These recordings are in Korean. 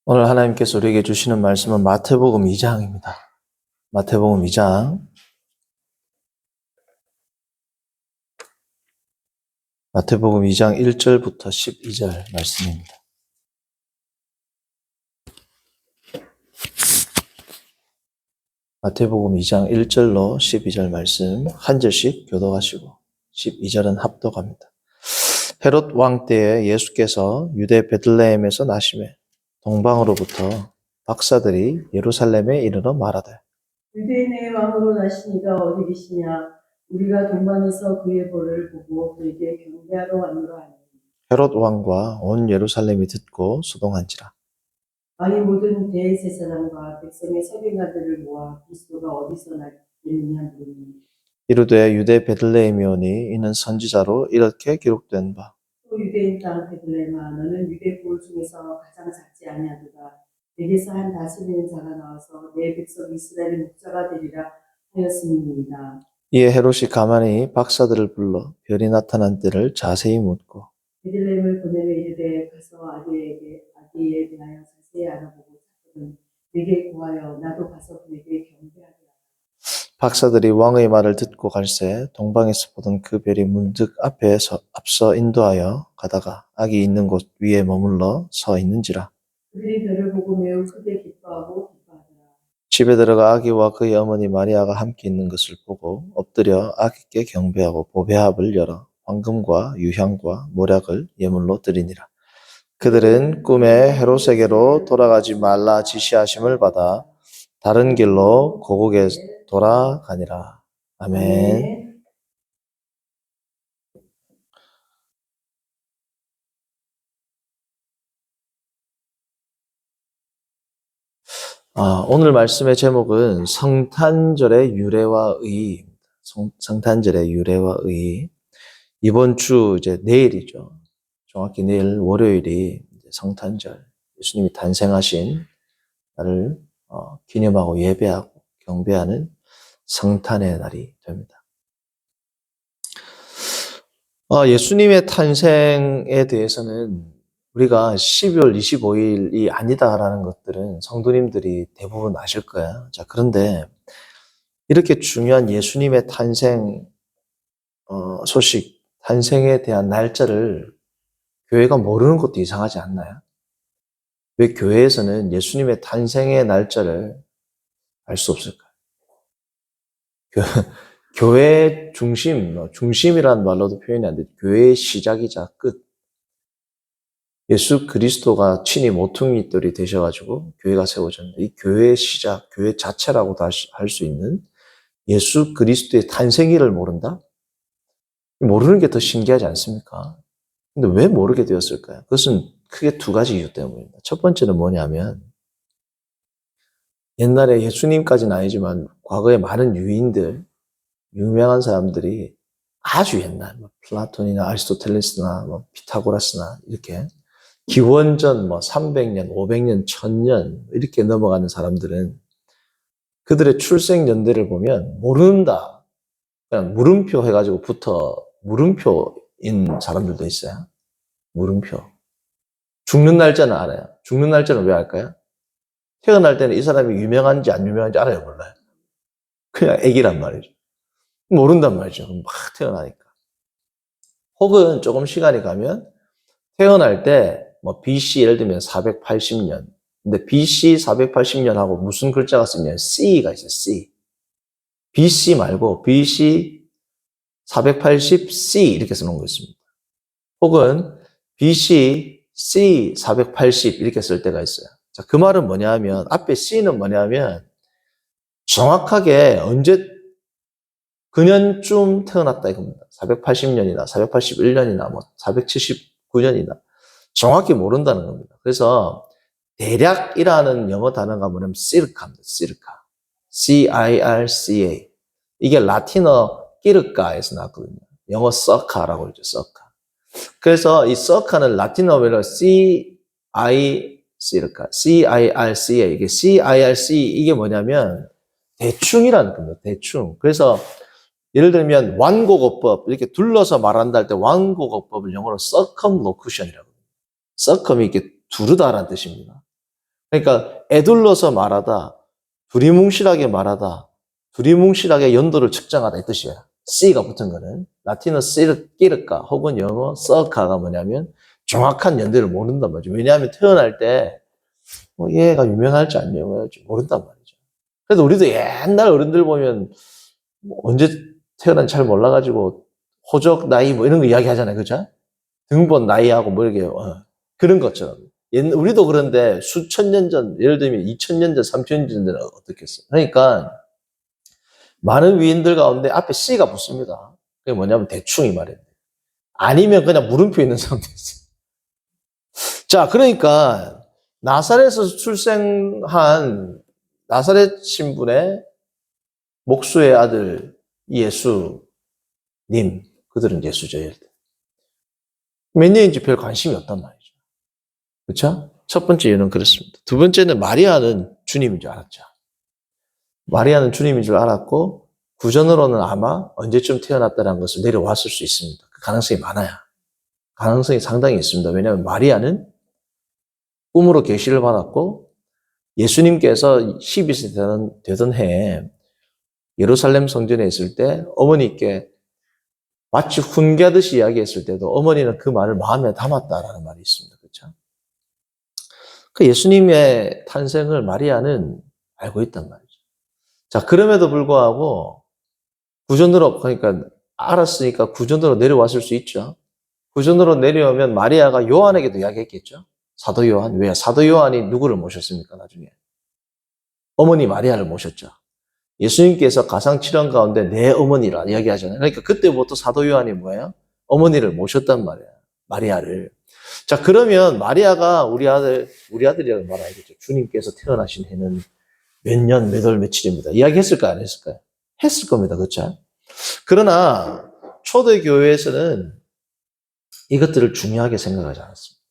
오늘 하나님께서 우리에게 주시는 말씀은 마태복음 2장입니다. 마태복음 2장. 마태복음 2장 1절부터 12절 말씀입니다. 마태복음 2장 1절로 12절 말씀 한 절씩 교독하시고 12절은 합독합니다. 헤롯 왕 때에 예수께서 유대 베들레헴에서 나시매 동방으로부터 박사들이 예루살렘에 이르러 말하되 유대인의 왕으로 나시니가 어디 계시냐? 우리가 동방에서 그의 볼을 보고 그에게 경배하러 왔노라 하니. 헤롯 왕과 온 예루살렘이 듣고 소동한지라. 왕이 모든 대제사장과 백성의 서기관들을 모아 그리스도가 어디서 나겠느냐 물으니. 이르되 유대 베들레헴이오니 이는 선지자로 이렇게 기록된 바. 또 유대인 땅 베들레헴아 너는 유대 볼 중에서 가장 작지 아니하도다. 내게서 한 다스리는 자가 나와서 내 백성 이스라엘의 목자가 되리라 하였음이니이다. 이에 헤롯이 가만히 박사들을 불러 별이 나타난 때를 자세히 묻고 베들레헴을 보내며 이르되 가서 아기에 대하여 자세히 알아보고 찾거든 내게 구하여 나도 가서 그에게 경배하리라. 박사들이 왕의 말을 듣고 갈새 동방에서 보던 그 별이 문득 앞서 인도하여 가다가 아기 있는 곳 위에 머물러 서 있는지라. 그들이 별을 보고 매우 크게 기뻐하더라. 집에 들어가 아기와 그의 어머니 마리아가 함께 있는 것을 보고 엎드려 아기께 경배하고 보배합을 열어 황금과 유향과 모략을 예물로 드리니라. 그들은 꿈에 헤롯에게로 돌아가지 말라 지시하심을 받아 다른 길로 고국에 돌아가니라. 아멘. 오늘 말씀의 제목은 성탄절의 유래와 의의. 성탄절의 유래와 의의. 이번 주 이제 내일이죠. 정확히 내일 월요일이 성탄절, 예수님이 탄생하신 날을 기념하고 예배하고 경배하는 성탄의 날이 됩니다. 예수님의 탄생에 대해서는 우리가 12월 25일이 아니다라는 것들은 성도님들이 대부분 아실 거야. 자, 그런데 이렇게 중요한 예수님의 탄생 소식, 탄생에 대한 날짜를 교회가 모르는 것도 이상하지 않나요? 왜 교회에서는 예수님의 탄생의 날짜를 알 수 없을까요? 교회 중심이라는 말로도 표현이 안 되죠. 교회의 시작이자 끝. 예수 그리스도가 친히 모퉁이돌이 되셔가지고 교회가 세워졌는데 이 교회의 시작, 교회 자체라고도 할 수 있는 예수 그리스도의 탄생일을 모른다? 모르는 게 더 신기하지 않습니까? 근데 왜 모르게 되었을까요? 그것은 크게 두 가지 이유 때문입니다. 첫 번째는 뭐냐면 옛날에 예수님까지는 아니지만 과거에 많은 유인들, 유명한 사람들이 아주 옛날, 플라톤이나 아리스토텔레스나 피타고라스나 이렇게 기원전 300년, 500년, 1000년 이렇게 넘어가는 사람들은 그들의 출생 연대를 보면 모른다. 그냥 물음표 해가지고 물음표인 사람들도 있어요. 물음표. 죽는 날짜는 알아요. 죽는 날짜는 왜 알까요? 태어날 때는 이 사람이 유명한지 안 유명한지 알아요, 몰라요? 그냥 애기란 말이죠. 모른단 말이죠. 막 태어나니까. 혹은 조금 시간이 가면 태어날 때 BC 예를 들면 480년. 근데 BC 480년하고 무슨 글자가 쓰냐면 C가 있어요. C. BC 말고 BC 480C 이렇게 써놓은 거 있습니다. 혹은 BC C 480 이렇게 쓸 때가 있어요. 자, 그 말은 뭐냐 하면 앞에 C는 뭐냐 하면 정확하게 언제 그년쯤 태어났다 이겁니다. 480년이나 481년이나 479년이나 정확히 모른다는 겁니다. 그래서 대략이라는 영어 단어가 뭐냐면 circa입니다. circa. C-I-R-C-A. 이게 라틴어 끼르까에서 나왔거든요. 영어 circa라고 그러죠. circa. 그래서 이 circa는 라틴어로 C-I-C-A. 이게 C-I-R-C 이게 뭐냐면 대충이라는 겁니다. 대충. 그래서 예를 들면 완곡어법 이렇게 둘러서 말한다 할 때 완곡어법을 영어로 circumlocution이라고 합니다. circum이 이렇게 두르다라는 뜻입니다. 그러니까 애둘러서 말하다, 두리뭉실하게 말하다, 두리뭉실하게 연도를 측정하다 이 뜻이에요. C가 붙은 거는. 라틴어 끼르까 혹은 영어 서카가 뭐냐면 정확한 연대를 모른단 말이죠. 왜냐하면 태어날 때 얘가 유명할지 안 유명할지 모른단 말이죠. 그래서 우리도 옛날 어른들 보면 언제 태어난지 잘 몰라가지고 호적 나이 뭐 이런 거 이야기 하잖아요. 그죠? 등본 나이하고 뭐 이렇게 그런 것처럼. 우리도 그런데 수천 년 전, 예를 들면 2000년 전, 3000년 전에는 어떻겠어요? 그러니까 많은 위인들 가운데 앞에 C가 붙습니다. 그게 뭐냐면 대충 이 말이에요. 아니면 그냥 물음표 있는 사람도 있어요. 자, 그러니까 나사렛에서 출생한 나사렛 신분의 목수의 아들 예수님, 그들은 예수죠. 몇 년인지 별 관심이 없단 말이죠. 그렇죠? 첫 번째 이유는 그렇습니다. 두 번째는 마리아는 주님인 줄 알았죠. 마리아는 주님인 줄 알았고 구전으로는 아마 언제쯤 태어났다는 것을 내려왔을 수 있습니다. 그 가능성이 많아요. 가능성이 상당히 있습니다. 왜냐하면 마리아는 꿈으로 계시를 받았고 예수님께서 12세 되던 해에 예루살렘 성전에 있을 때 어머니께 마치 훈계하듯이 이야기했을 때도 어머니는 그 말을 마음에 담았다라는 말이 있습니다. 그렇죠? 그 예수님의 탄생을 마리아는 알고 있단 말이죠. 자, 그럼에도 불구하고 구전으로, 그러니까 알았으니까 구전으로 내려왔을 수 있죠. 구전으로 내려오면 마리아가 요한에게도 이야기했겠죠. 사도 요한. 왜? 사도 요한이 누구를 모셨습니까? 나중에. 어머니 마리아를 모셨죠. 예수님께서 가상칠언 가운데 내 어머니라 이야기하잖아요. 그러니까 그때부터 사도 요한이 뭐예요? 어머니를 모셨단 말이에요. 마리아를. 자, 그러면 마리아가 우리 아들이라고 말하겠죠. 주님께서 태어나신 해는 몇 년, 몇 월, 며칠입니다. 이야기했을까요? 안 했을까요? 했을 겁니다. 그렇죠? 그러나 초대교회에서는 이것들을 중요하게 생각하지 않았습니다.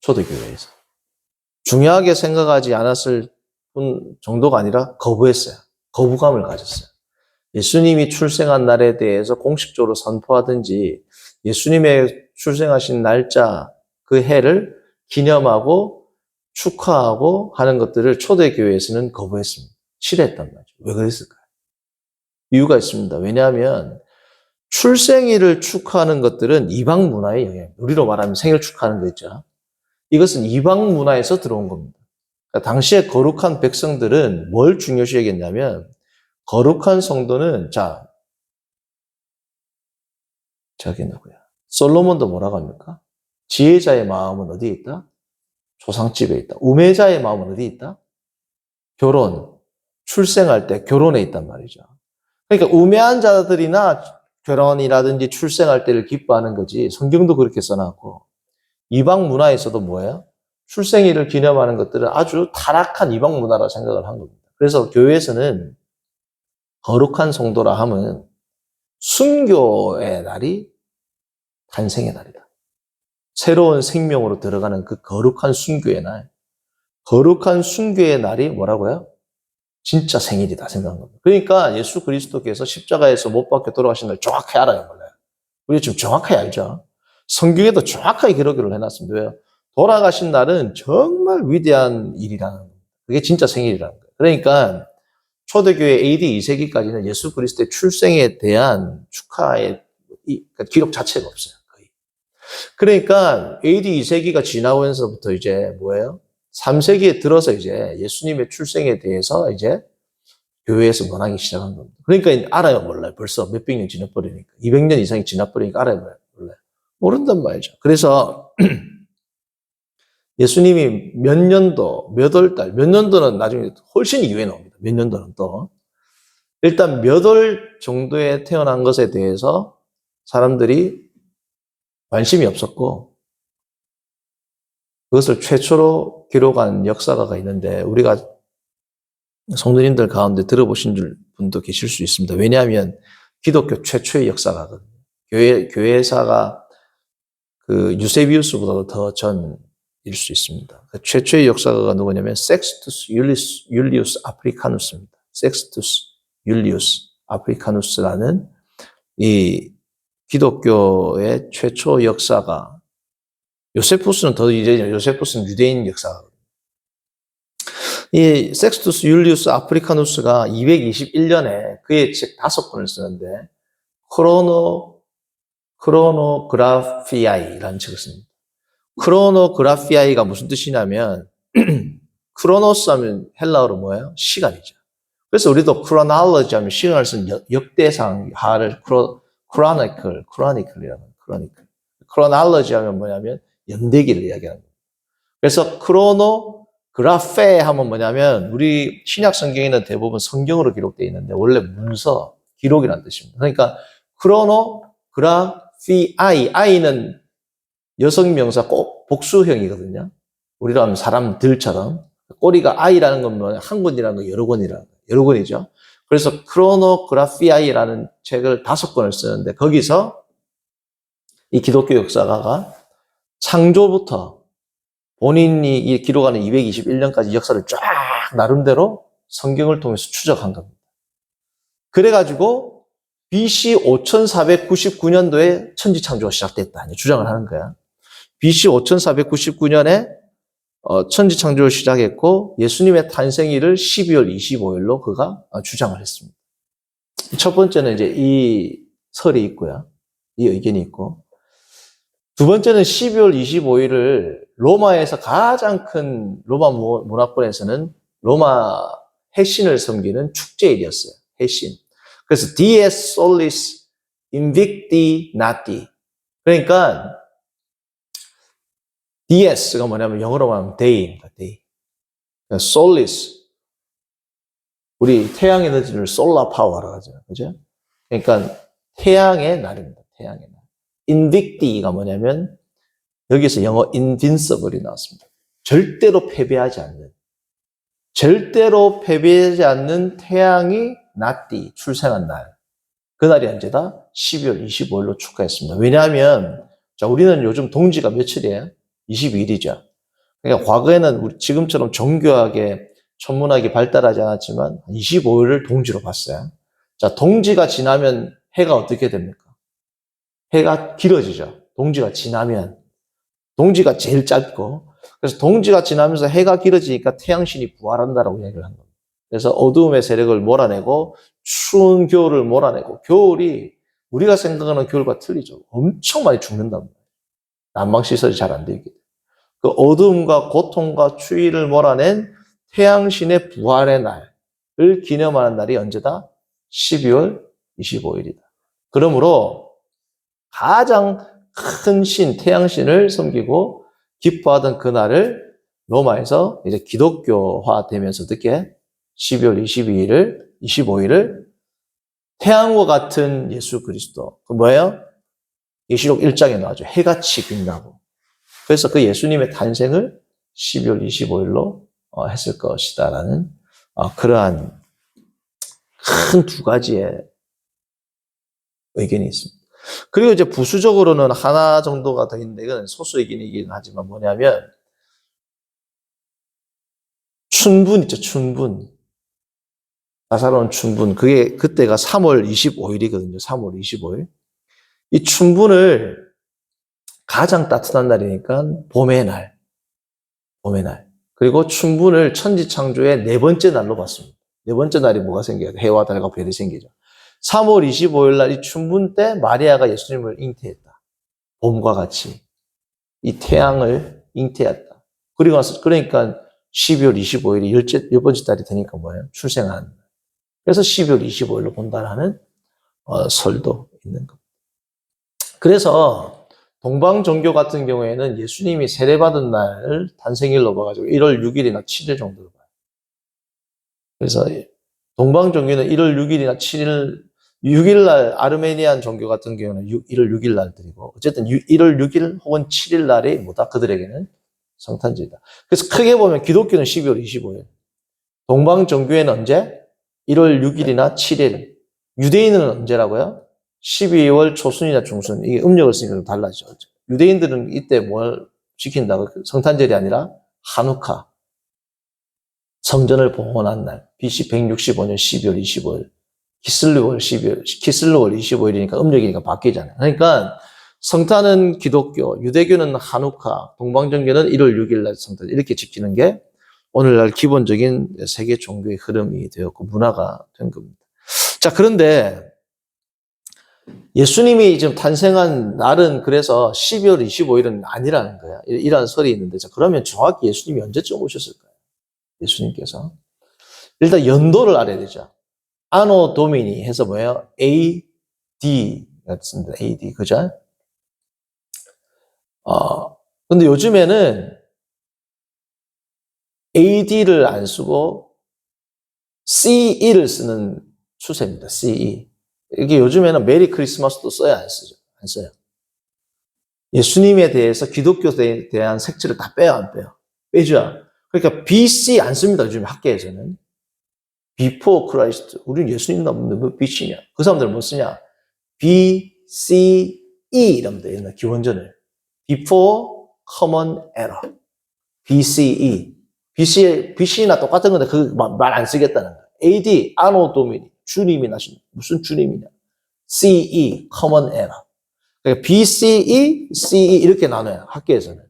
초대교회에서. 중요하게 생각하지 않았을 뿐 정도가 아니라 거부했어요. 거부감을 가졌어요. 예수님이 출생한 날에 대해서 공식적으로 선포하든지 예수님의 출생하신 날짜, 그 해를 기념하고 축하하고 하는 것들을 초대교회에서는 거부했습니다. 싫어했단 말이죠. 왜 그랬을까요? 이유가 있습니다. 왜냐하면 출생일을 축하하는 것들은 이방 문화의 영향, 우리로 말하면 생일 축하하는 거 있죠. 이것은 이방 문화에서 들어온 겁니다. 그러니까 당시에 거룩한 백성들은 뭘 중요시 여겼냐면 거룩한 성도는 저기 누구야? 솔로몬도 뭐라고 합니까? 지혜자의 마음은 어디에 있다? 조상집에 있다. 우매자의 마음은 어디에 있다? 결혼, 출생할 때 결혼에 있단 말이죠. 그러니까 우매한 자들이나 결혼이라든지 출생할 때를 기뻐하는 거지. 성경도 그렇게 써놨고 이방 문화에서도 뭐예요? 출생일을 기념하는 것들은 아주 타락한 이방 문화라 생각을 한 겁니다. 그래서 교회에서는 거룩한 성도라 함은 순교의 날이 탄생의 날이다. 새로운 생명으로 들어가는 그 거룩한 순교의 날. 거룩한 순교의 날이 뭐라고요? 진짜 생일이다 생각한 겁니다. 그러니까 예수 그리스도께서 십자가에서 못 박혀 돌아가신 날 정확히 알아요, 몰라요? 우리 지금 정확하게 알죠? 성경에도 정확하게 기록을 해놨습니다. 왜요? 돌아가신 날은 정말 위대한 일이라는 겁니다. 그게 진짜 생일이라는 거예요. 그러니까 초대교회 AD 2세기까지는 예수 그리스도의 출생에 대한 축하의 기록 자체가 없어요. 거의. 그러니까 AD 2세기가 지나오면서부터 이제 뭐예요? 3세기에 들어서 이제 예수님의 출생에 대해서 이제 교회에서 권하기 시작한 겁니다. 그러니까 알아요, 몰라요? 벌써 몇백 년 지나버리니까. 200년 이상이 지나버리니까 알아요, 몰라요? 모른단 말이죠. 그래서 예수님이 몇 년도, 몇 월 달, 몇 년도는 나중에 훨씬 이후에 나옵니다. 몇 년도는 또. 일단 몇 월 정도에 태어난 것에 대해서 사람들이 관심이 없었고 그것을 최초로 기록한 역사가가 있는데 우리가 성도님들 가운데 들어보신 분도 계실 수 있습니다. 왜냐하면 기독교 최초의 역사가거든요. 교회사가 그 유세비우스보다도 더 전일 수 있습니다. 그 최초의 역사가가 누구냐면 섹스투스 율리우스 아프리카누스입니다. 섹스투스 율리우스 아프리카누스라는 이 기독교의 최초 역사가 요세푸스는 더 이제 요세푸스는 유대인 역사가거든요. 이 섹스투스 율리우스 아프리카누스가 221년에 그의 책 5권을 쓰는데 크로노그라피아이라는 책을 씁니다. 크로노그라피아이가 무슨 뜻이냐면 크로노스 하면 헬라어로 뭐예요? 시간이죠. 그래서 우리도 크로놀로지 하면 시간을 쓴 역대상하를 크로니클이라고 해요. 크로놀로지 하면 뭐냐면 연대기를 이야기하는 거예요. 그래서 크로노그라페 하면 뭐냐면 우리 신약 성경에는 대부분 성경으로 기록되어 있는데 원래 문서, 기록이라는 뜻입니다. 그러니까 크로노그라피아이, 아이는 여성 명사 꼭 복수형이거든요. 우리로 하면 사람들처럼. 꼬리가 아이라는 건 뭐 한 권이라는 거 여러 권이죠. 그래서 크로노그라피아이라는 책을 5권을 쓰는데 거기서 이 기독교 역사가가 창조부터 본인이 기록하는 221년까지 역사를 쫙 나름대로 성경을 통해서 추적한 겁니다. 그래가지고 BC 5499년도에 천지창조가 시작됐다 주장을 하는 거야. BC 5499년에 천지창조를 시작했고 예수님의 탄생일을 12월 25일로 그가 주장을 했습니다. 첫 번째는 이제 이 설이 있고요. 이 의견이 있고 두 번째는 12월 25일을 로마에서 가장 큰 로마 문화권에서는 로마 해신을 섬기는 축제일이었어요. 해신. 그래서 Dies Solis Invicti Nati. 그러니까 Dies가 뭐냐면 영어로 말하면 day입니다. day. Solis. 우리 태양 에너지를 솔라 파워라고 하죠. 그죠? 그러니까 태양의 날입니다. 태양의 날. Invicti가 뭐냐면 여기서 영어 invincible이 나왔습니다. 절대로 패배하지 않는 태양이 나띠 출생한 날. 그날이 언제다? 12월 25일로 축하했습니다. 왜냐하면 자, 우리는 요즘 동지가 며칠이에요? 22일이죠. 그러니까 과거에는 지금처럼 정교하게 천문학이 발달하지 않았지만 25일을 동지로 봤어요. 자, 동지가 지나면 해가 어떻게 됩니까? 해가 길어지죠. 동지가 지나면. 동지가 제일 짧고 그래서 동지가 지나면서 해가 길어지니까 태양신이 부활한다라고 이야기를 한 겁니다. 그래서 어두움의 세력을 몰아내고 추운 겨울을 몰아내고 겨울이 우리가 생각하는 겨울과 틀리죠. 엄청 많이 죽는단 말이에요. 난방시설이 잘 안 되기 때문에. 그 어둠과 고통과 추위를 몰아낸 태양신의 부활의 날을 기념하는 날이 언제다? 12월 25일이다. 그러므로 가장 큰 신, 태양신을 섬기고 기뻐하던 그날을 로마에서 이제 기독교화 되면서 어떻게 12월 25일을 태양과 같은 예수 그리스도. 그 뭐예요? 계시록 1장에 나오죠. 해같이 빛나고. 그래서 그 예수님의 탄생을 12월 25일로 했을 것이다라는 그러한 큰 두 가지의 의견이 있습니다. 그리고 이제 부수적으로는 하나 정도가 더 있는데 이건 소수 의견이긴 하지만 뭐냐면 춘분 있죠. 춘분. 나사로운 춘분. 그때가 3월 25일이거든요. 3월 25일. 이 춘분을 가장 따뜻한 날이니까 봄의 날. 그리고 춘분을 천지창조의 4번째 날로 봤습니다. 4번째 날이 뭐가 생겨요? 해와 달과 별이 생기죠. 3월 25일 날 이 춘분 때 마리아가 예수님을 잉태했다. 봄과 같이. 이 태양을 잉태했다. 그리고 나서, 그러니까 12월 25일이 10번째 달이 되니까 뭐예요? 출생하는 날. 그래서 12월 25일로 본다라는 설도 있는 겁니다. 그래서 동방 종교 같은 경우에는 예수님이 세례받은 날을 탄생일로 봐가지고 1월 6일이나 7일 정도로 봐요. 그래서 동방 종교는 1월 6일이나 6일 날 아르메니안 종교 같은 경우는 1월 6일 날 드리고 어쨌든 1월 6일 혹은 7일 날이 뭐다? 그들에게는 성탄절이다. 그래서 크게 보면 기독교는 12월 25일, 동방 종교에는 언제? 1월 6일이나 7일. 유대인은 언제라고요? 12월 초순이나 중순. 이게 음력을 쓰니까 좀 달라지죠. 유대인들은 이때 뭘 지킨다고? 성탄절이 아니라 하누카. 성전을 봉헌한 날. BC 165년 12월 25일. 키슬루월 25일이니까 음력이니까 바뀌잖아요. 그러니까 성탄은 기독교, 유대교는 하누카, 동방종교는 1월 6일 날 성탄. 이렇게 지키는 게 오늘날 기본적인 세계 종교의 흐름이 되었고 문화가 된 겁니다. 자, 그런데 예수님이 지금 탄생한 날은 그래서 12월 25일은 아니라는 거야. 이런 설이 있는데, 자, 그러면 정확히 예수님이 언제쯤 오셨을까요? 예수님께서. 일단 연도를 알아야 되죠. 아노 도미니 해서 뭐예요? AD 같습니다. AD, 그죠? 근데 요즘에는 AD를 안 쓰고 CE를 쓰는 추세입니다. CE. 이게 요즘에는 메리 크리스마스도 써야 안 쓰죠. 안 써요. 예수님에 대해서 기독교에 대한 색채를 다 빼요, 안 빼요? 빼죠. 그러니까 BC 안 씁니다. 요즘 학계에서는. Before Christ. 우리는 예수님 남는데 뭐 BC냐? 그 사람들은 뭐 쓰냐? BCE 이랍니다. 옛날 기원전을. Before Common Era. BCE. BC나 똑같은 건데 그 말 안 쓰겠다는 거야. AD, 아노 도미니. 주님이 나신. 무슨 주님이냐? CE, Common Era. 그러니까 BCE, CE 이렇게 나눠요. 학계에서는.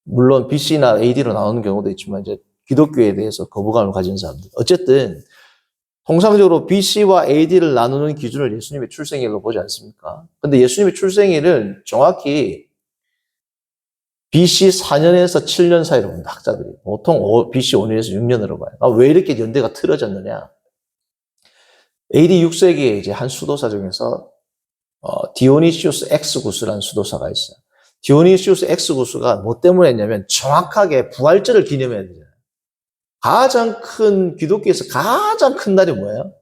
물론 BC나 AD로 나오는 경우도 있지만 이제 기독교에 대해서 거부감을 가진 사람들. 어쨌든 통상적으로 BC와 AD를 나누는 기준을 예수님의 출생일로 보지 않습니까? 근데 예수님의 출생일을 정확히 BC 4년에서 7년 사이로 봅니다. 학자들이. 보통 BC 5년에서 6년으로 봐요. 왜 이렇게 연대가 틀어졌느냐? AD 6세기에 이제 한 수도사 중에서 디오니시우스 엑스구스라는 수도사가 있어요. 디오니시우스 엑스구스가 뭐 때문에 했냐면 정확하게 부활절을 기념해야 되잖아요. 기독교에서 가장 큰 날이 뭐예요?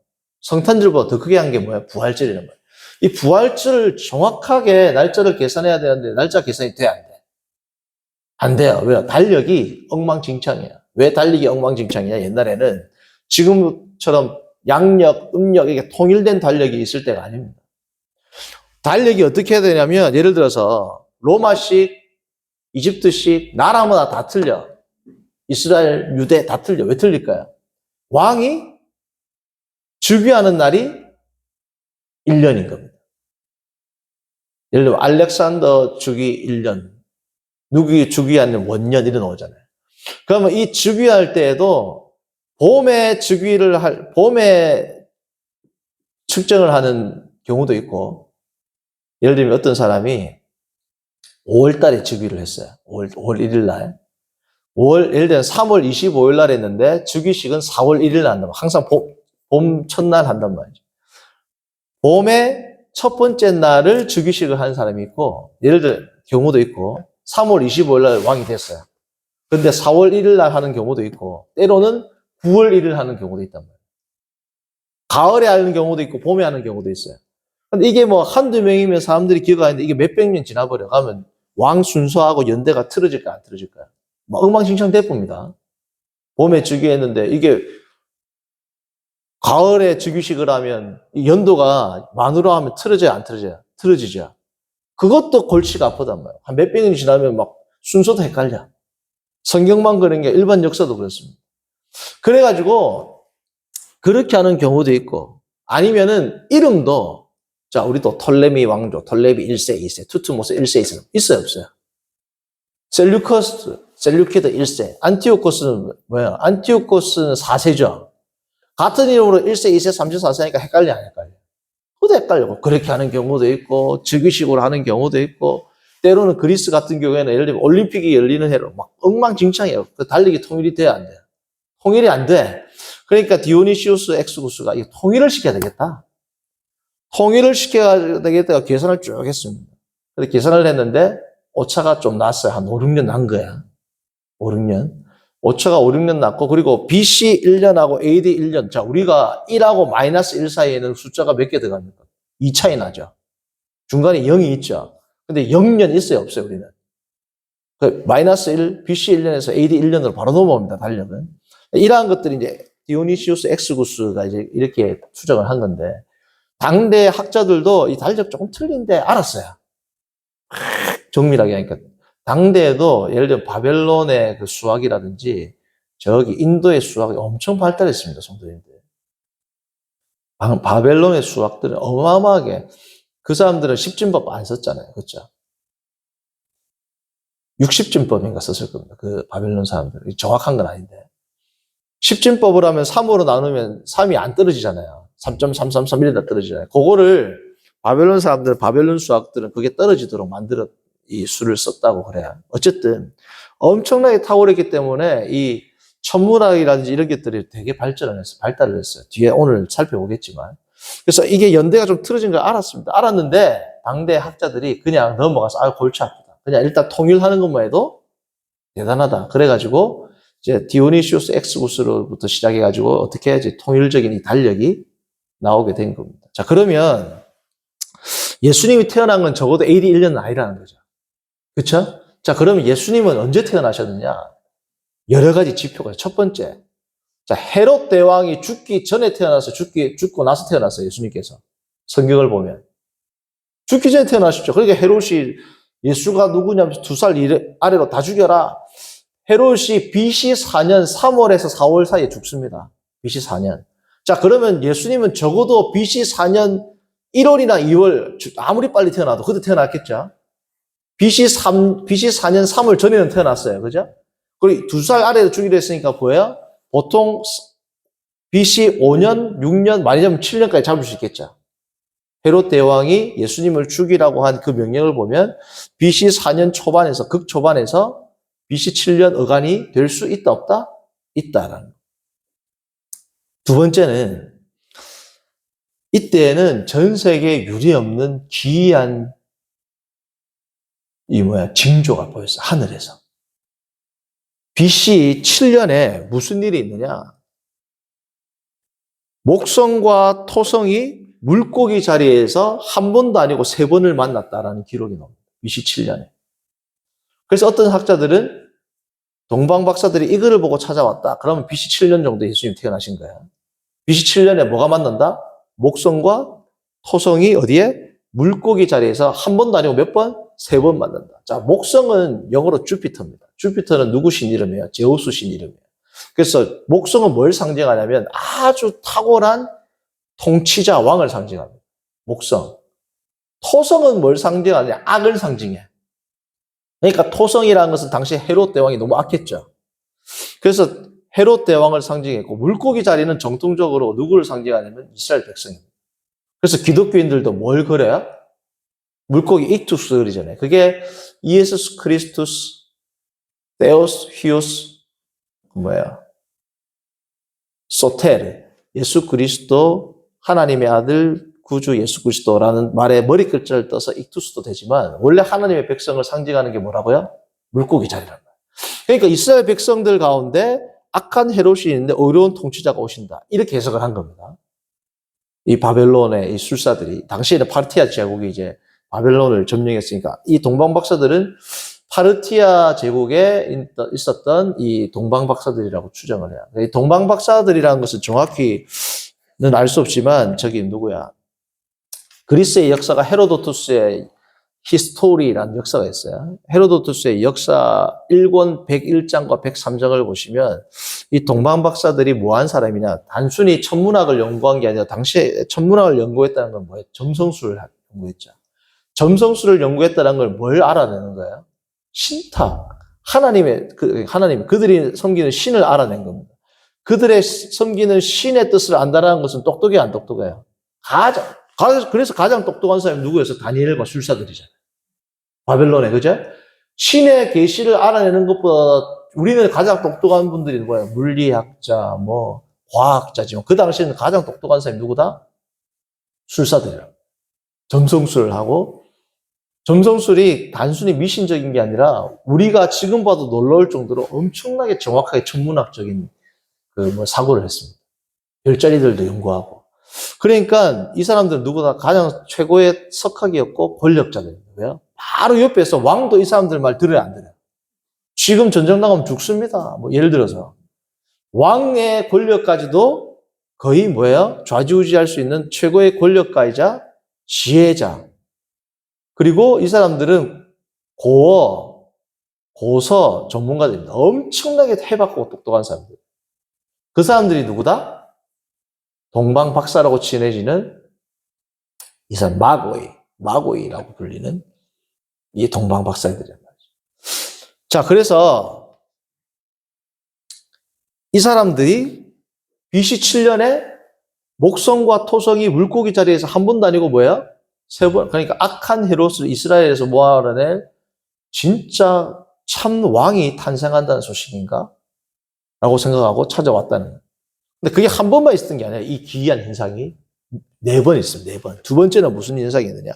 성탄절보다 더 크게 한 게 뭐예요? 부활절이란 말이에요. 이 부활절을 정확하게 날짜를 계산해야 되는데 날짜 계산이 돼, 안 돼? 안 돼요. 왜요? 달력이 엉망진창이에요. 왜 달력이 엉망진창이냐? 옛날에는 지금처럼 양력, 음력 이게 통일된 달력이 있을 때가 아닙니다. 달력이 어떻게 해야 되냐면 예를 들어서 로마식, 이집트식, 나라마다 다 틀려. 이스라엘, 유대 다 틀려. 왜 틀릴까요? 왕이 즉위하는 날이 1년인 겁니다. 예를 들면 알렉산더 즉위 1년, 누구 즉위하는 원년 이런 오잖아요. 그러면 이 즉위할 때에도 봄에 측정을 하는 경우도 있고, 예를 들면 어떤 사람이 5월 달에 즉위를 했어요. 5월 1일 날. 예를 들면 3월 25일 날 했는데 즉위식은 4월 1일 날 한단 말이에요. 항상 봄 첫날 한단 말이죠. 봄의 첫 번째 날을 즉위식을 하는 사람이 있고, 예를 들어 경우도 있고, 3월 25일 날 왕이 됐어요. 근데 4월 1일 날 하는 경우도 있고, 때로는 9월 1일 하는 경우도 있단 말이에요. 가을에 하는 경우도 있고, 봄에 하는 경우도 있어요. 근데 이게 뭐 한두 명이면 사람들이 기억하는데 이게 몇백 년 지나버려 가면 왕 순서하고 연대가 틀어질까 안 틀어질까요? 막 엉망진창 대쁩니다. 봄에 즉위했는데 이게 가을에 즉위식을 하면 연도가 만으로 하면 틀어져야 안 틀어져야? 틀어지죠. 그것도 골치가 아프단 말이에요. 한 몇백 년이 지나면 막 순서도 헷갈려. 성경만 그런 게 일반 역사도 그렇습니다. 그래가지고 그렇게 하는 경우도 있고 아니면은 이름도 자 우리도 톨레미 왕조, 톨레미 1세, 2세, 투트모스 1세, 2세 있어요 없어요? 셀류키드 1세, 안티오코스는 뭐예요? 안티오코스는 4세죠. 같은 이름으로 1세, 2세, 3세, 4세니까 헷갈려 안 헷갈려? 그것도 헷갈려. 그렇게 하는 경우도 있고 즉위식으로 하는 경우도 있고 때로는 그리스 같은 경우에는 예를 들면 올림픽이 열리는 해로 막 엉망진창이에요. 그 달리기 통일이 돼야 안 돼요. 통일이 안 돼. 그러니까 디오니시우스 엑스구스가 이 통일을 시켜야 되겠다. 통일을 시켜야 되겠다가 계산을 쭉 했습니다. 그래서 계산을 했는데 오차가 좀 났어요. 한 5, 6년 난 거야. 5, 6년. 오차가 5, 6년 났고 그리고 BC 1년하고 AD 1년. 자, 우리가 1하고 마이너스 1 사이에는 숫자가 몇 개 들어갑니까? 2 차이 나죠. 중간에 0이 있죠. 근데 0년 있어요, 없어요, 우리는? 마이너스 1, BC 1년에서 AD 1년으로 바로 넘어옵니다, 달력은. 이러한 것들이 이제 디오니시우스 엑스구스가 이제 이렇게 추정을 한 건데, 당대 학자들도 이 달력 조금 틀린데 알았어요. 정밀하게 하니까. 당대에도 예를 들면 바벨론의 그 수학이라든지 저기 인도의 수학이 엄청 발달했습니다, 성도님들. 바벨론의 수학들은 어마어마하게 그 사람들은 십진법 안 썼잖아요. 그렇죠? 60진법인가 썼을 겁니다. 그 바벨론 사람들. 정확한 건 아닌데. 10진법을 하면 3으로 나누면 3이 안 떨어지잖아요. 3.333 이러다 떨어지잖아요. 그거를 바벨론 사람들, 바벨론 수학들은 그게 떨어지도록 만들어 이 수를 썼다고 그래요. 어쨌든 엄청나게 탁월했기 때문에 이 천문학이라든지 이런 것들이 되게 발달을 했어요. 뒤에 오늘 살펴보겠지만. 그래서 이게 연대가 좀 틀어진 걸 알았습니다. 알았는데 당대 학자들이 그냥 넘어가서 골치 아프다. 그냥 일단 통일하는 것만 해도 대단하다. 그래가지고 이제 디오니시우스 엑스구스로부터 시작해가지고 어떻게 이제 통일적인 이 달력이 나오게 된 겁니다. 자, 그러면 예수님이 태어난 건 적어도 AD 1년은 아니라는 거죠. 그렇죠? 자, 그러면 예수님은 언제 태어나셨느냐? 여러 가지 지표가. 첫 번째, 자, 헤롯 대왕이 죽기 전에 태어나서 죽고 나서 태어났어요. 예수님께서. 성경을 보면. 죽기 전에 태어나셨죠. 그러니까 헤롯이 예수가 누구냐면 2살 아래로 다 죽여라. 헤롯이 BC 4년 3월에서 4월 사이에 죽습니다. BC 4년. 자, 그러면 예수님은 적어도 BC 4년 1월이나 2월, 아무리 빨리 태어나도 그때 태어났겠죠. BC 4년 3월 전에는 태어났어요. 그죠? 그리고 2살 아래로 죽이려 했으니까 뭐예요? 보통 BC 5년, 6년, 많이 잡으면 7년까지 잡을 수 있겠죠. 헤롯 대왕이 예수님을 죽이라고 한 그 명령을 보면 BC 4년 초반에서, 극초반에서 BC 7년 어간이 될 수 있다, 없다? 있다라는. 두 번째는 이때에는 전 세계에 유례없는 기이한 징조가 보였어요. 하늘에서. BC 7년에 무슨 일이 있느냐? 목성과 토성이 물고기 자리에서 한 번도 아니고 3번을 만났다라는 기록이 나옵니다. BC 7년에. 그래서 어떤 학자들은 동방 박사들이 이거를 보고 찾아왔다. 그러면 BC 7년 정도 예수님이 태어나신 거예요. BC 7년에 뭐가 만난다? 목성과 토성이 어디에? 물고기 자리에서 한 번도 아니고 몇 번? 3번 만난다. 자, 목성은 영어로 주피터입니다. 주피터는 누구 신 이름이에요? 제우스 신 이름이에요. 그래서 목성은 뭘 상징하냐면 아주 탁월한 통치자 왕을 상징합니다. 목성. 토성은 뭘 상징하냐? 악을 상징해. 그러니까 토성이라는 것은 당시 헤롯 대왕이 너무 악했죠. 그래서 헤롯 대왕을 상징했고 물고기 자리는 정통적으로 누구를 상징하냐면 이스라엘 백성입니다. 그래서 기독교인들도 뭘 그래요? 물고기 익투스 그리잖아요. 그게 이에수스 크리스투스 데오스 히오스 소테르 예수 그리스도 하나님의 아들 구주 예수 그리스도라는 말에 머리 글자를 떠서 익투스도 되지만 원래 하나님의 백성을 상징하는 게 뭐라고요? 물고기 자리란 말이에요. 그러니까 이스라엘 백성들 가운데 악한 헤롯이 있는데 어려운 통치자가 오신다. 이렇게 해석을 한 겁니다. 이 바벨론의 이 술사들이 당시에는 파르티아 제국이 이제 바벨론을 점령했으니까 이 동방 박사들은 파르티아 제국에 있었던 이 동방 박사들이라고 추정을 해요. 이 동방 박사들이라는 것은 정확히는 알 수 없지만 저기 누구야? 그리스의 역사가 헤로도투스의 히스토리라는 역사가 있어요. 헤로도투스의 역사 1권 101장과 103장을 보시면 이 동방 박사들이 뭐한 사람이냐? 단순히 천문학을 연구한 게 아니라 당시에 천문학을 연구했다는 건 뭐예요? 점성술을 연구했죠. 점성술을 연구했다는 걸 뭘 알아내는 거예요? 신탁. 그들이 섬기는 신을 알아낸 겁니다. 그들의 섬기는 신의 뜻을 안다는 것은 똑똑해, 안 똑똑해요? 그래서 가장 똑똑한 사람이 누구였어? 다니엘과 술사들이잖아요. 바벨론에, 그죠? 신의 계시를 알아내는 것보다 우리는 가장 똑똑한 분들이 뭐예요? 물리학자, 과학자지만 그 당시에는 가장 똑똑한 사람이 누구다? 술사들이라고. 점성술을 하고 점성술이 단순히 미신적인 게 아니라 우리가 지금 봐도 놀라울 정도로 엄청나게 정확하게 천문학적인 사고를 했습니다. 별자리들도 연구하고. 그러니까 이 사람들은 누구나 가장 최고의 석학이었고 권력자들입니다. 왜요? 바로 옆에서 왕도 이 사람들 말 들어요, 안 들어요? 지금 전쟁 나가면 죽습니다. 예를 들어서. 왕의 권력까지도 거의 뭐예요? 좌지우지할 수 있는 최고의 권력가이자 지혜자. 그리고 이 사람들은 고어, 고서 전문가들입니다. 엄청나게 해박하고 똑똑한 사람들. 그 사람들이 누구다? 동방 박사라고 친해지는 이 사람 마고이라고 불리는 이 동방 박사들이란 말이죠. 자, 그래서 이 사람들이 BC 7년에 목성과 토성이 물고기 자리에서 한 번도 아니고 뭐예요? 세 번. 그러니까 악한 헤롯을 이스라엘에서 모아내낼 진짜 참 왕이 탄생한다는 소식인가? 라고 생각하고 찾아왔다는 거예요. 근데 그게 한 번만 있었던 게 아니라 이 기이한 현상이 4번 있습니다. 4번. 두 번째는 무슨 현상이 있느냐?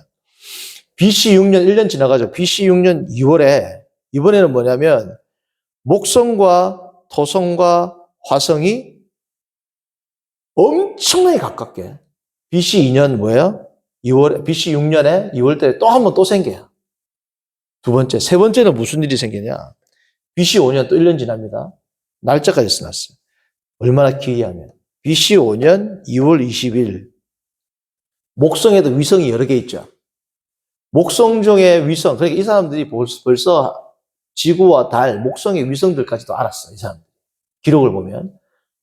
BC 6년 1년 지나가죠. BC 6년 2월에 이번에는 뭐냐면 목성과 토성과 화성이 엄청나게 가깝게 BC 2년 뭐예요? 2월 BC 6년에 2월 달에 또 한 번 또 생겨요. 두 번째, 세 번째는 무슨 일이 생기냐? BC 5년 또 1년 지납니다. 날짜까지 써놨어요. 얼마나 기이하면 BC 5년 2월 20일 목성에도 위성이 여러 개 있죠. 목성 중에 위성, 그러니까 이 사람들이 벌써 지구와 달, 목성의 위성들까지도 알았어. 이 사람들 기록을 보면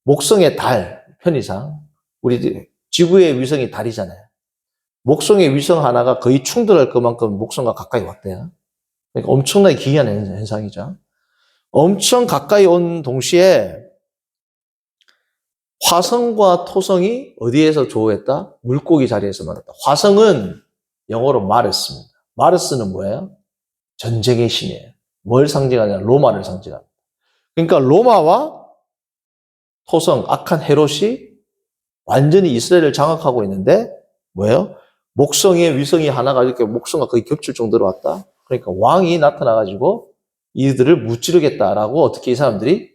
목성의 달 편의상 우리 지구의 위성이 달이잖아요. 목성의 위성 하나가 거의 충돌할 것만큼 목성과 가까이 왔대요. 그러니까 엄청나게 기이한 현상이죠. 엄청 가까이 온 동시에 화성과 토성이 어디에서 조우했다? 물고기 자리에서 만났다. 화성은 영어로 마르스입니다. 마르스는 뭐예요? 전쟁의 신이에요. 뭘 상징하냐? 로마를 상징합니다. 그러니까 로마와 토성, 악한 헤롯이 완전히 이스라엘을 장악하고 있는데 뭐예요? 목성의 위성이 하나가 이렇게 목성과 거의 겹칠 정도로 왔다. 그러니까 왕이 나타나가지고 이들을 무찌르겠다라고 어떻게 이 사람들이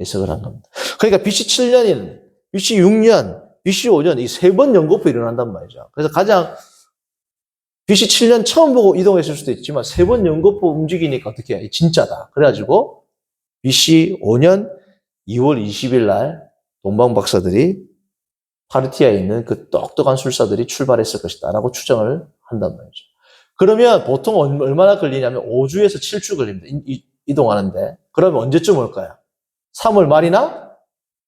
해석을 한 겁니다. 그러니까 BC 7년인, BC 6년, BC 5년 이 3번 연거푸 일어난단 말이죠. 그래서 가장 BC 7년 처음 보고 이동했을 수도 있지만 3번 연거푸 움직이니까 어떻게 해? 진짜다. 그래가지고 BC 5년 2월 20일 날 동방 박사들이 파르티아에 있는 그 똑똑한 술사들이 출발했을 것이다 라고 추정을 한단 말이죠. 그러면 보통 얼마나 걸리냐면 5주에서 7주 걸립니다. 이동하는데. 그러면 언제쯤 올까요? 3월 말이나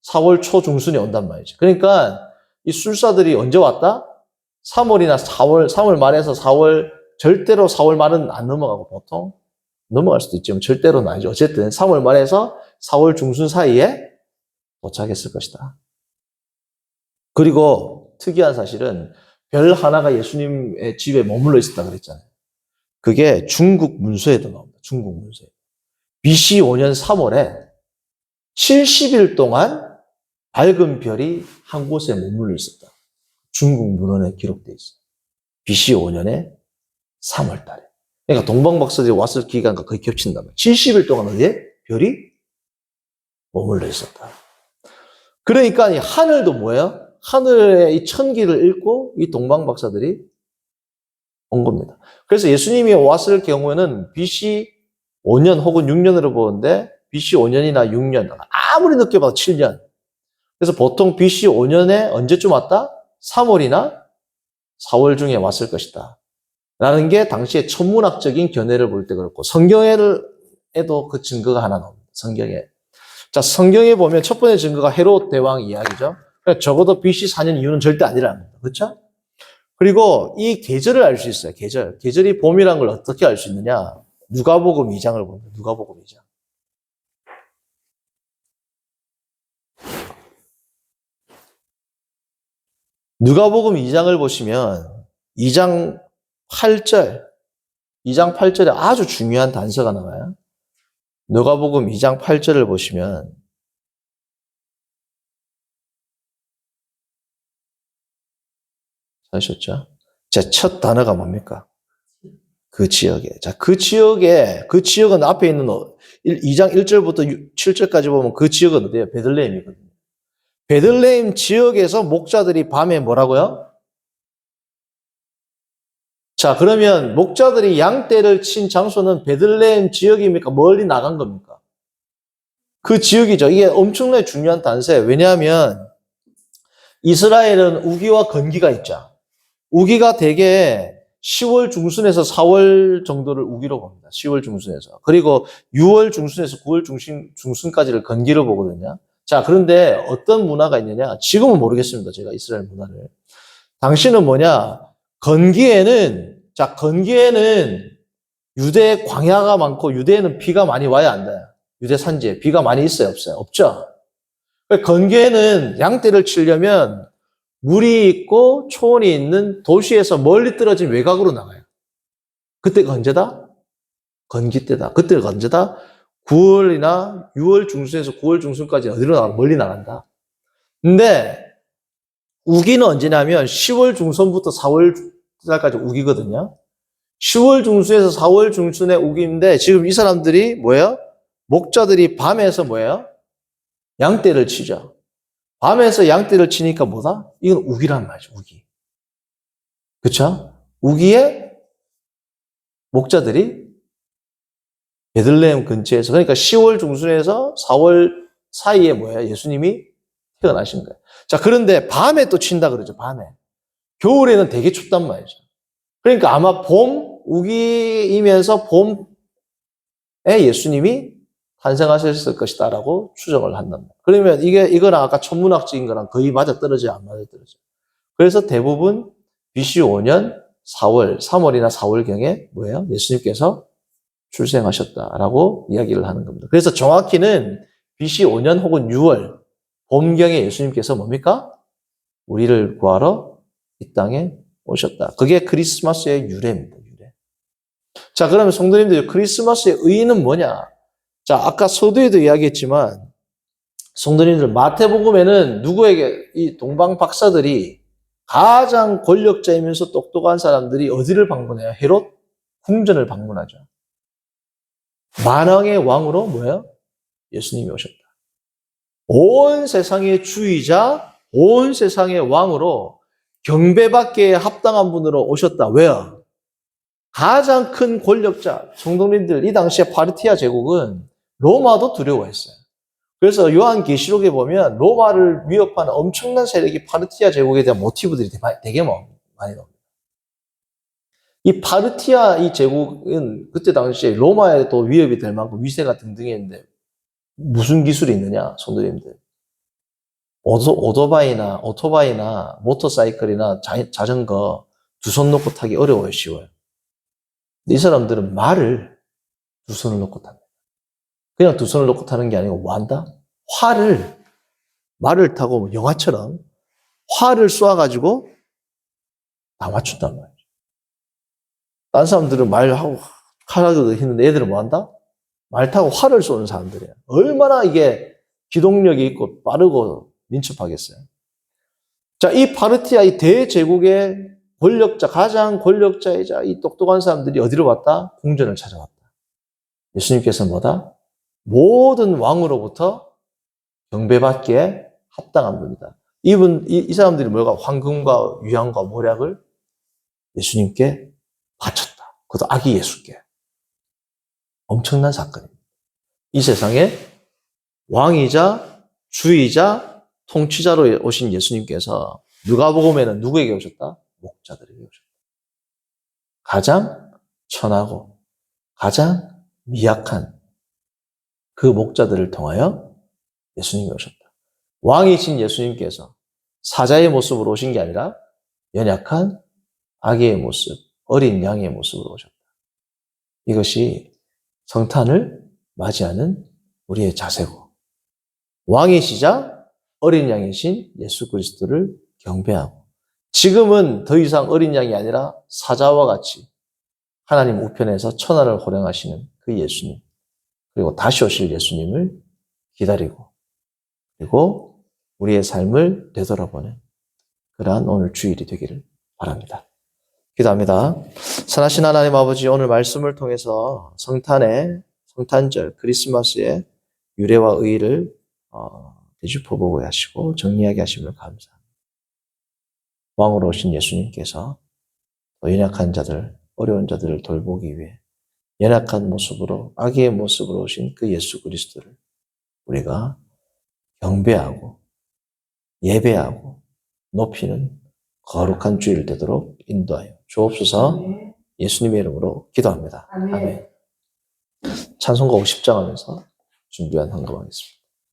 4월 초 중순에 온단 말이죠. 그러니까 이 술사들이 언제 왔다? 3월이나 3월 말에서 4월, 절대로 4월 말은 안 넘어가고 보통 넘어갈 수도 있지만 절대로는 아니죠. 어쨌든 3월 말에서 4월 중순 사이에 도착했을 것이다. 그리고 특이한 사실은 별 하나가 예수님의 집에 머물러 있었다 그랬잖아요. 그게 중국 문서에도 나옵니다. 중국 문서에. BC 5년 3월에 70일 동안 밝은 별이 한 곳에 머물러 있었다. 중국 문헌에 기록되어 있어요. BC 5년에 3월 달에. 그러니까 동방박사들이 왔을 기간과 거의 겹친단 말이에요. 70일 동안 어디에? 별이 머물러 있었다. 그러니까 이 하늘도 뭐예요? 하늘의 이 천기를 읽고 이 동방박사들이 온 겁니다. 그래서 예수님이 왔을 경우에는 BC 5년 혹은 6년으로 보는데 BC 5년이나 6년, 아무리 늦게 봐도 7년. 그래서 보통 BC 5년에 언제쯤 왔다? 3월이나 4월 중에 왔을 것이다. 라는 게 당시의 천문학적인 견해를 볼 때 그렇고 성경에도 그 증거가 하나 나옵니다. 성경에. 자, 성경에 보면 첫 번째 증거가 헤롯 대왕 이야기죠. 그러니까 적어도 BC 4년 이후는 절대 아니라는 겁니다. 그렇죠? 그리고 이 계절을 알 수 있어요. 계절. 계절이 봄이라는 걸 어떻게 알 수 있느냐? 누가복음 2장을 봅니다. 누가복음 2장. 누가복음 2장을 보시면 2장 8절, 2장 8절에 아주 중요한 단서가 나와요. 누가복음 2장 8절을 보시면 아셨죠? 제 첫 단어가 뭡니까? 그 지역에. 자, 그 지역은 앞에 있는 2장 1절부터 7절까지 보면 그 지역은 어디예요? 베들레헴이거든요. 베들레헴 지역에서 목자들이 밤에 뭐라고요? 자, 그러면 목자들이 양떼를 친 장소는 베들레헴 지역입니까? 멀리 나간 겁니까? 그 지역이죠. 이게 엄청나게 중요한 단서예요. 왜냐하면 이스라엘은 우기와 건기가 있죠. 우기가 대개 10월 중순에서 4월 정도를 우기로 봅니다. 10월 중순에서. 그리고 6월 중순에서 9월 중순까지를 건기로 보거든요. 자, 그런데 어떤 문화가 있느냐? 지금은 모르겠습니다. 제가 이스라엘 문화를. 당시는 뭐냐? 건기에는 유대 광야가 많고 유대에는 비가 많이 와야 안 돼. 유대 산지에 비가 많이 있어요, 없어요? 없죠. 건교에는 양떼를 치려면 물이 있고 초원이 있는 도시에서 멀리 떨어진 외곽으로 나가요. 그때가 언제다? 건기 때다. 그때가 언제다? 9월이나 6월 중순에서 9월 중순까지 어디로 나가? 멀리 나간다. 근데 우기는 언제냐면 10월 중순부터 4월 달까지 우기거든요. 10월 중순에서 4월 중순에 우기인데 지금 이 사람들이 뭐예요? 목자들이 밤에서 뭐예요? 양떼를 치죠. 밤에서 양떼를 치니까 뭐다? 이건 우기란 말이죠. 우기. 그쵸? 우기에 목자들이 베들레헴 근처에서 그러니까 10월 중순에서 4월 사이에 뭐예요? 예수님이 태어나신 거예요. 자, 그런데 밤에 또 친다 그러죠. 밤에. 겨울에는 되게 춥단 말이죠. 그러니까 아마 봄 우기이면서 봄에 예수님이 탄생하셨을 것이다라고 추정을 한단 말이에요. 그러면 이거랑 아까 천문학적인 거랑 거의 맞아 떨어져요, 안 맞아 떨어져요. 그래서 대부분 BC 5년 4월, 3월이나 4월경에 뭐예요? 예수님께서 출생하셨다라고 이야기를 하는 겁니다. 그래서 정확히는 BC 5년 혹은 6월 봄경에 예수님께서 뭡니까? 우리를 구하러 이 땅에 오셨다. 그게 크리스마스의 유래입니다. 유래. 자, 그러면 성도님들 크리스마스의 의의는 뭐냐? 자, 아까 서두에도 이야기했지만 성도님들 마태복음에는 누구에게 이 동방 박사들이 가장 권력자이면서 똑똑한 사람들이 어디를 방문해요? 헤롯 궁전을 방문하죠. 만왕의 왕으로 뭐예요? 예수님이 오셨다. 온 세상의 주이자 온 세상의 왕으로 경배받기에 합당한 분으로 오셨다. 왜요? 가장 큰 권력자, 성도님들, 이 당시에 파르티아 제국은 로마도 두려워했어요. 그래서 요한계시록에 보면 로마를 위협하는 엄청난 세력이 파르티아 제국에 대한 모티브들이 되게 많이 나옵니다. 이 파르티아 이 제국은 그때 당시에 로마에도 위협이 될 만큼 위세가 등등했는데 무슨 기술이 있느냐, 성도님들. 오토바이나 모터사이클이나 자전거 두 손 놓고 타기 어려워요, 쉬워요. 근데 이 사람들은 말을 두 손을 놓고 탑니다. 그냥 두 손을 놓고 타는 게 아니고 뭐 한다? 말을 타고 영화처럼 활을 쏘아가지고 다 맞춘단 말이에요. 딴 사람들은 말하고 칼하기도 힘든데 애들은 뭐 한다? 말 타고 활을 쏘는 사람들이에요. 얼마나 이게 기동력이 있고 빠르고 민첩하겠어요. 자, 이 파르티아 이 대제국의 권력자, 가장 권력자이자 이 똑똑한 사람들이 어디로 왔다? 궁전을 찾아왔다. 예수님께서 뭐다? 모든 왕으로부터 경배받기에 합당한 분이다. 이 사람들이 뭐가 황금과 유향과 모략을 예수님께 바쳤다. 그것도 아기 예수께. 엄청난 사건입니다. 이 세상에 왕이자 주이자 통치자로 오신 예수님께서 누가복음에는 누구에게 오셨다? 목자들에게 오셨다. 가장 천하고 가장 미약한 그 목자들을 통하여 예수님이 오셨다. 왕이신 예수님께서 사자의 모습으로 오신 게 아니라 연약한 아기의 모습, 어린 양의 모습으로 오셨다. 이것이 성탄을 맞이하는 우리의 자세고 왕이시자 어린 양이신 예수 그리스도를 경배하고 지금은 더 이상 어린 양이 아니라 사자와 같이 하나님 우편에서 천하를 호령하시는 그 예수님 그리고 다시 오실 예수님을 기다리고 그리고 우리의 삶을 되돌아보는 그러한 오늘 주일이 되기를 바랍니다. 기도합니다. 선하신 하나님 아버지 오늘 말씀을 통해서 성탄절 크리스마스의 유래와 의의를 되짚어보게 하시고 정리하게 하심을 감사합니다. 왕으로 오신 예수님께서 연약한 자들, 어려운 자들을 돌보기 위해 연약한 모습으로 아기의 모습으로 오신 그 예수 그리스도를 우리가 경배하고 예배하고 높이는 거룩한 주일 되도록 인도하여 주옵소서. 예수님의 이름으로 기도합니다. 아멘. 찬송가 50장 하면서 준비한 헌금하겠습니다.